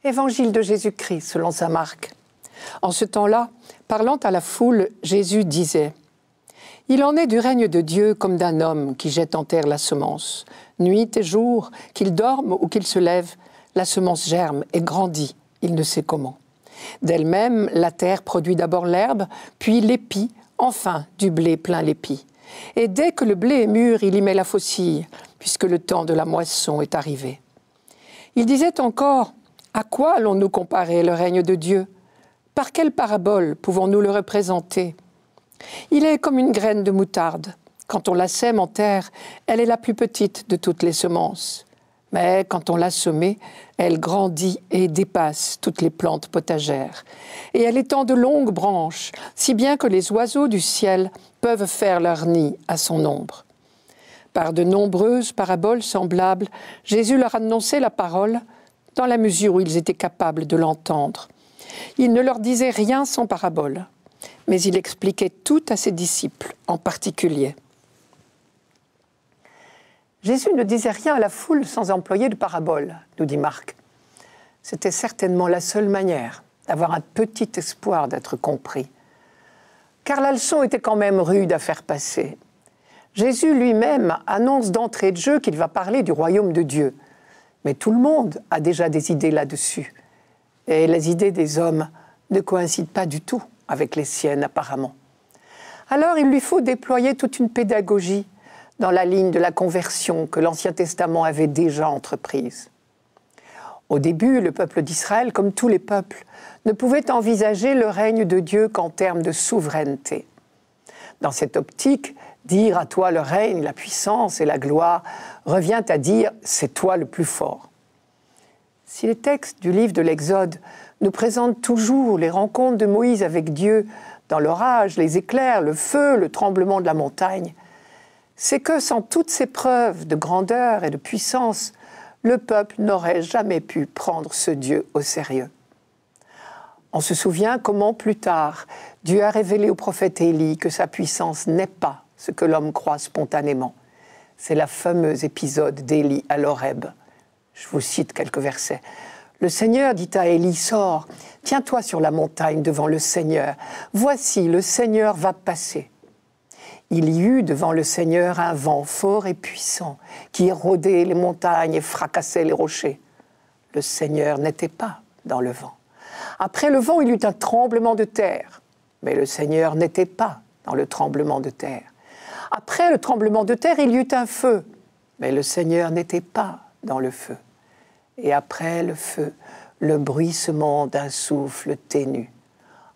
Évangile de Jésus-Christ selon saint Marc. En ce temps-là, parlant à la foule, Jésus disait « Il en est du règne de Dieu comme d'un homme qui jette en terre la semence. Nuit et jour, qu'il dorme ou qu'il se lève, la semence germe et grandit, il ne sait comment. D'elle-même, la terre produit d'abord l'herbe, puis l'épi, enfin du blé plein l'épi. Et dès que le blé est mûr, il y met la faucille, puisque le temps de la moisson est arrivé. » Il disait encore « À quoi allons-nous comparer le règne de Dieu ? Par quelle parabole pouvons-nous le représenter ? Il est comme une graine de moutarde. Quand on la sème en terre, elle est la plus petite de toutes les semences. Mais quand on l'a semée, elle grandit et dépasse toutes les plantes potagères. Et elle étend de longues branches, si bien que les oiseaux du ciel peuvent faire leur nid à son ombre. » Par de nombreuses paraboles semblables, Jésus leur annonçait la parole dans la mesure où ils étaient capables de l'entendre. Il ne leur disait rien sans parabole, mais il expliquait tout à ses disciples en particulier. Jésus ne disait rien à la foule sans employer de parabole, nous dit Marc. C'était certainement la seule manière d'avoir un petit espoir d'être compris. Car la leçon était quand même rude à faire passer. Jésus lui-même annonce d'entrée de jeu qu'il va parler du royaume de Dieu. Mais tout le monde a déjà des idées là-dessus. Et les idées des hommes ne coïncident pas du tout avec les siennes apparemment. Alors il lui faut déployer toute une pédagogie dans la ligne de la conversion que l'Ancien Testament avait déjà entreprise. Au début, le peuple d'Israël, comme tous les peuples, ne pouvait envisager le règne de Dieu qu'en termes de souveraineté. Dans cette optique, dire à toi le règne, la puissance et la gloire revient à dire c'est toi le plus fort. Si les textes du livre de l'Exode nous présentent toujours les rencontres de Moïse avec Dieu dans l'orage, les éclairs, le feu, le tremblement de la montagne, c'est que sans toutes ces preuves de grandeur et de puissance, le peuple n'aurait jamais pu prendre ce Dieu au sérieux. On se souvient comment plus tard, Dieu a révélé au prophète Élie que sa puissance n'est pas ce que l'homme croit spontanément. C'est le fameux épisode d'Élie à l'Horeb. Je vous cite quelques versets. Le Seigneur dit à Élie, sors, tiens-toi sur la montagne devant le Seigneur. Voici, le Seigneur va passer. Il y eut devant le Seigneur un vent fort et puissant qui érodait les montagnes et fracassait les rochers. Le Seigneur n'était pas dans le vent. Après le vent, il y eut un tremblement de terre, mais le Seigneur n'était pas dans le tremblement de terre. Après le tremblement de terre, il y eut un feu, mais le Seigneur n'était pas dans le feu. Et après le feu, le bruissement d'un souffle ténu.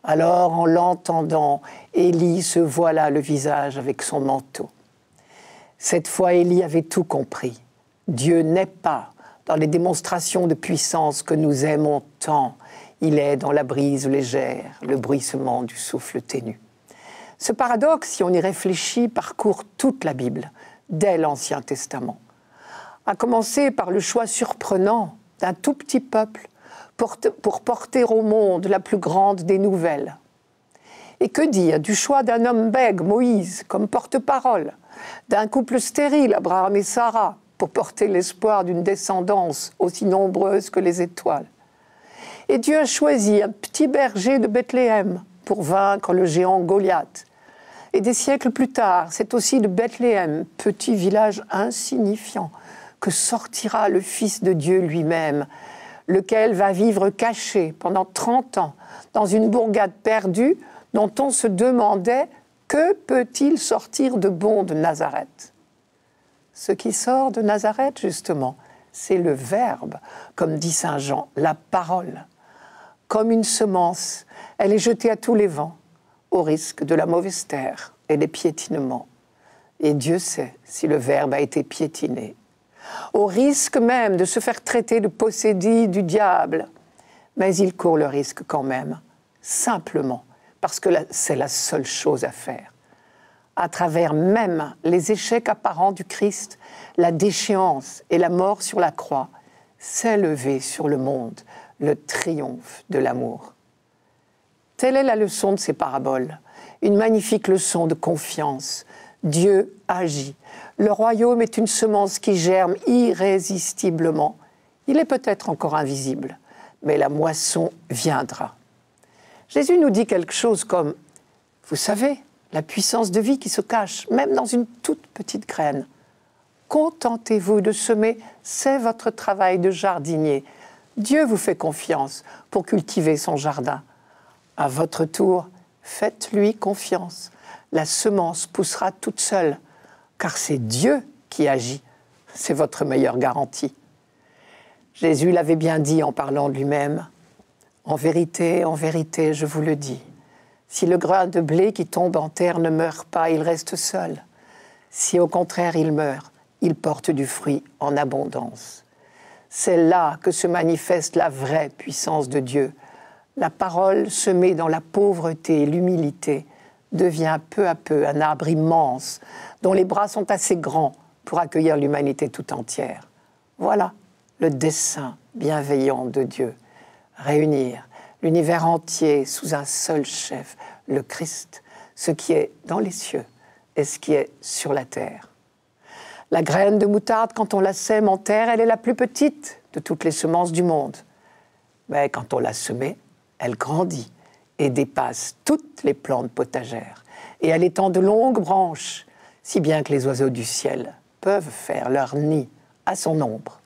Alors, en l'entendant, Élie se voila le visage avec son manteau. Cette fois, Élie avait tout compris. Dieu n'est pas dans les démonstrations de puissance que nous aimons tant. Il est dans la brise légère, le bruissement du souffle ténu. Ce paradoxe, si on y réfléchit, parcourt toute la Bible, dès l'Ancien Testament. À commencer par le choix surprenant d'un tout petit peuple pour porter au monde la plus grande des nouvelles. Et que dire du choix d'un homme bègue, Moïse, comme porte-parole, d'un couple stérile, Abraham et Sarah, pour porter l'espoir d'une descendance aussi nombreuse que les étoiles. Et Dieu a choisi un petit berger de Bethléem pour vaincre le géant Goliath. Et des siècles plus tard, c'est aussi de Bethléem, petit village insignifiant, que sortira le Fils de Dieu lui-même, lequel va vivre caché pendant 30 ans dans une bourgade perdue dont on se demandait que peut-il sortir de bon de Nazareth. Ce qui sort de Nazareth, justement, c'est le Verbe, comme dit saint Jean, la parole. Comme une semence, elle est jetée à tous les vents, au risque de la mauvaise terre et des piétinements. Et Dieu sait si le Verbe a été piétiné. Au risque même de se faire traiter de possédé du diable. Mais il court le risque quand même, simplement, parce que c'est la seule chose à faire. À travers même les échecs apparents du Christ, la déchéance et la mort sur la croix, s'est levé sur le monde le triomphe de l'amour. Telle est la leçon de ces paraboles, une magnifique leçon de confiance. Dieu agit. Le royaume est une semence qui germe irrésistiblement. Il est peut-être encore invisible, mais la moisson viendra. Jésus nous dit quelque chose comme, vous savez, la puissance de vie qui se cache, même dans une toute petite graine. Contentez-vous de semer, c'est votre travail de jardinier. Dieu vous fait confiance pour cultiver son jardin. À votre tour, faites-lui confiance. La semence poussera toute seule, car c'est Dieu qui agit. C'est votre meilleure garantie. Jésus l'avait bien dit en parlant de lui-même. En vérité, je vous le dis, si le grain de blé qui tombe en terre ne meurt pas, il reste seul. Si au contraire il meurt, il porte du fruit en abondance. C'est là que se manifeste la vraie puissance de Dieu. La parole semée dans la pauvreté et l'humilité devient peu à peu un arbre immense dont les bras sont assez grands pour accueillir l'humanité tout entière. Voilà le dessein bienveillant de Dieu. Réunir l'univers entier sous un seul chef, le Christ, ce qui est dans les cieux et ce qui est sur la terre. La graine de moutarde, quand on la sème en terre, elle est la plus petite de toutes les semences du monde. Mais quand on l'a semée, elle grandit et dépasse toutes les plantes potagères. Et elle étend de longues branches, si bien que les oiseaux du ciel peuvent faire leur nid à son ombre.